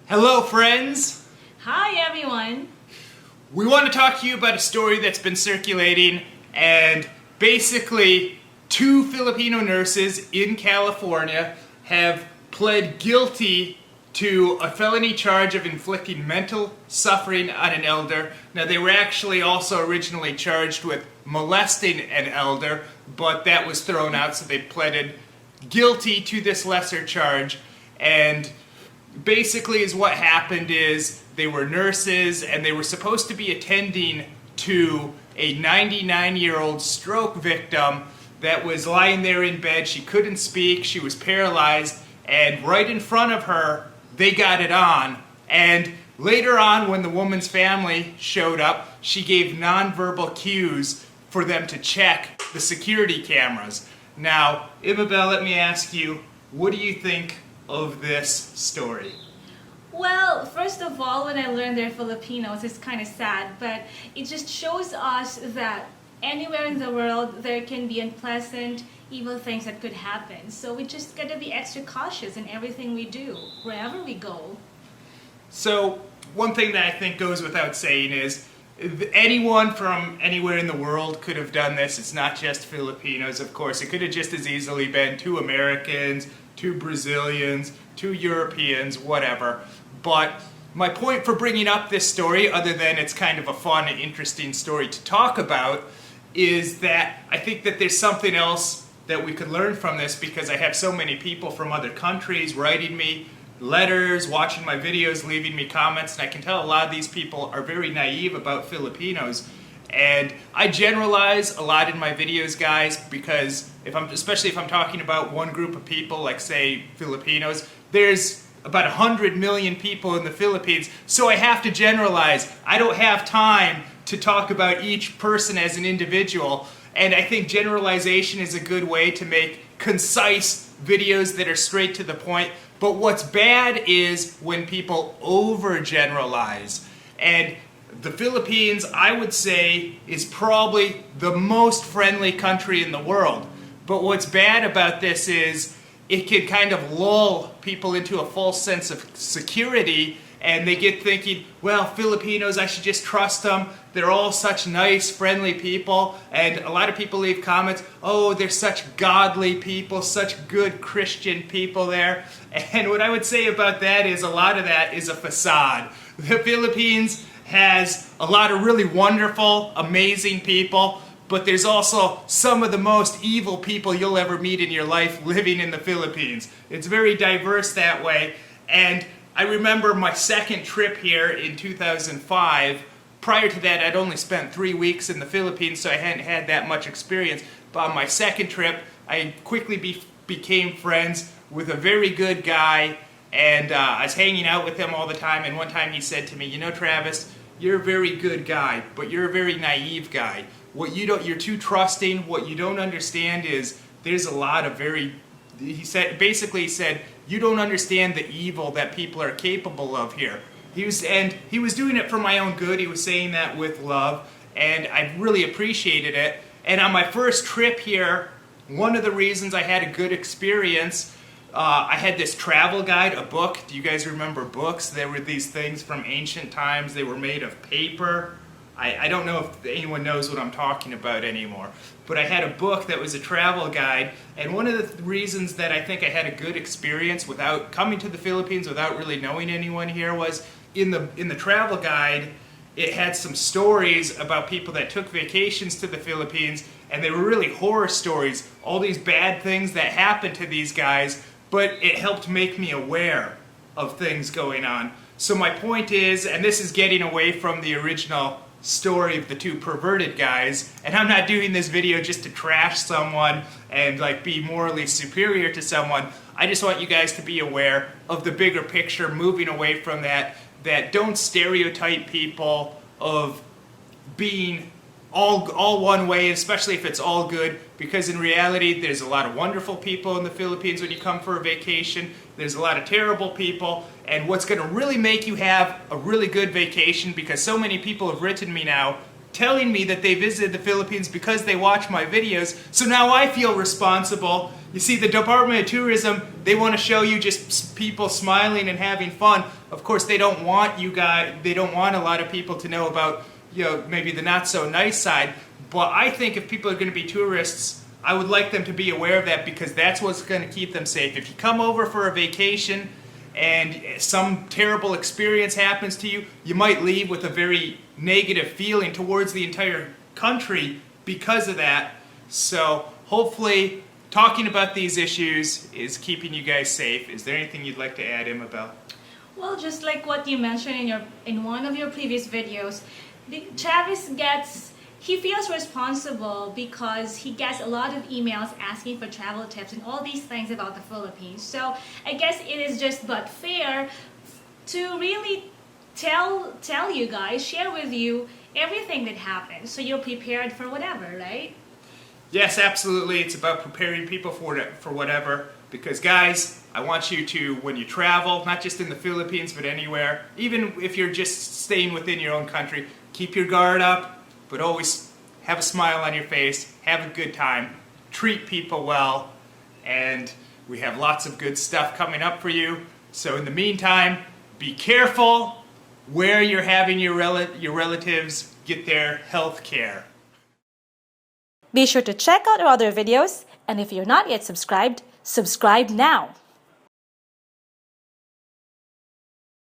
Hello, friends! Hi, everyone! We want to talk to you about a story that's been circulating, and basically, two Filipino nurses in California have pled guilty to a felony charge of inflicting mental suffering on an elder. Now, they were actually also originally charged with molesting an elder, but that was thrown out, so they pleaded guilty to this lesser charge. And basically is what happened is they were nurses and they were supposed to be attending to a 99-year-old stroke victim that was lying there in bed. She couldn't speak, she was paralyzed, and right in front of her they got it on. And later on, when the woman's family showed up, she gave nonverbal cues for them to check the security cameras. Now, Imabel, let me ask you, what do you think of this story? Well, first of all, when I learned they're Filipinos, it's kind of sad, but it just shows us that anywhere in the world there can be unpleasant, evil things that could happen. So we just gotta be extra cautious in everything we do, wherever we go. So, one thing that I think goes without saying is anyone from anywhere in the world could have done this. It's not just Filipinos, of course. It could have just as easily been two Americans, two Brazilians, two Europeans, whatever. But my point for bringing up this story, other than it's kind of a fun and interesting story to talk about, is that I think that there's something else that we could learn from this, because I have so many people from other countries writing me letters, watching my videos, leaving me comments, and I can tell a lot of these people are very naive about Filipinos. And I generalize a lot in my videos, guys, because especially if I'm talking about one group of people, like say Filipinos, there's about 100 million people in the Philippines, so I have to generalize. I don't have time to talk about each person as an individual, and I think generalization is a good way to make concise videos that are straight to the point. But what's bad is when people overgeneralize. And the Philippines, I would say, is probably the most friendly country in the world. But what's bad about this is it can kind of lull people into a false sense of security, and they get thinking, well, Filipinos, I should just trust them. They're all such nice, friendly people. And a lot of people leave comments, oh, they're such godly people, such good Christian people there. And what I would say about that is a lot of that is a facade. The Philippines has a lot of really wonderful, amazing people, but there's also some of the most evil people you'll ever meet in your life living in the Philippines. It's very diverse that way. And I remember my second trip here in 2005. Prior to that, I'd only spent 3 weeks in the Philippines, so I hadn't had that much experience. But on my second trip, I quickly became friends with a very good guy, and I was hanging out with him all the time. And one time he said to me, you know, Travis, you're a very good guy, but you're a very naive guy. You're too trusting. What you don't understand is there's a lot of he said, you don't understand the evil that people are capable of here. He was doing it for my own good. He was saying that with love, and I really appreciated it. And on my first trip here, one of the reasons I had a good experience, I had this travel guide, a book. Do you guys remember books? There were these things from ancient times. They were made of paper. I don't know if anyone knows what I'm talking about anymore. But I had a book that was a travel guide, and one of the reasons that I think I had a good experience without coming to the Philippines, without really knowing anyone here, was in the travel guide, it had some stories about people that took vacations to the Philippines, and they were really horror stories, all these bad things that happened to these guys, but it helped make me aware of things going on. So my point is, and this is getting away from the original story of the two perverted guys, and I'm not doing this video just to trash someone and like be morally superior to someone. I just want you guys to be aware of the bigger picture, moving away from that don't stereotype people of being all one way, especially if it's all good, because in reality there's a lot of wonderful people in the Philippines when you come for a vacation. There's a lot of terrible people, and what's going to really make you have a really good vacation, because so many people have written me now telling me that they visited the Philippines because they watch my videos, so now I feel responsible You see, the Department of Tourism, they want to show you just people smiling and having fun. Of course, they don't want a lot of people to know about, maybe the not so nice side. But I think if people are going to be tourists, I would like them to be aware of that, because that's what's going to keep them safe. If you come over for a vacation and some terrible experience happens to you, you might leave with a very negative feeling towards the entire country because of that. So hopefully talking about these issues is keeping you guys safe. Is there anything you'd like to add, Isabel? Well, just like what you mentioned in one of your previous videos, Travis he feels responsible because he gets a lot of emails asking for travel tips and all these things about the Philippines. So I guess it is just but fair to really tell you guys, share with you everything that happens, so you're prepared for whatever, right? Yes, absolutely. It's about preparing people for whatever. Because guys, I want you to, when you travel, not just in the Philippines, but anywhere, even if you're just staying within your own country, keep your guard up, but always have a smile on your face, have a good time, treat people well, and we have lots of good stuff coming up for you. So in the meantime, be careful where you're having your relatives get their health care. Be sure to check out our other videos, and if you're not yet subscribed, subscribe now.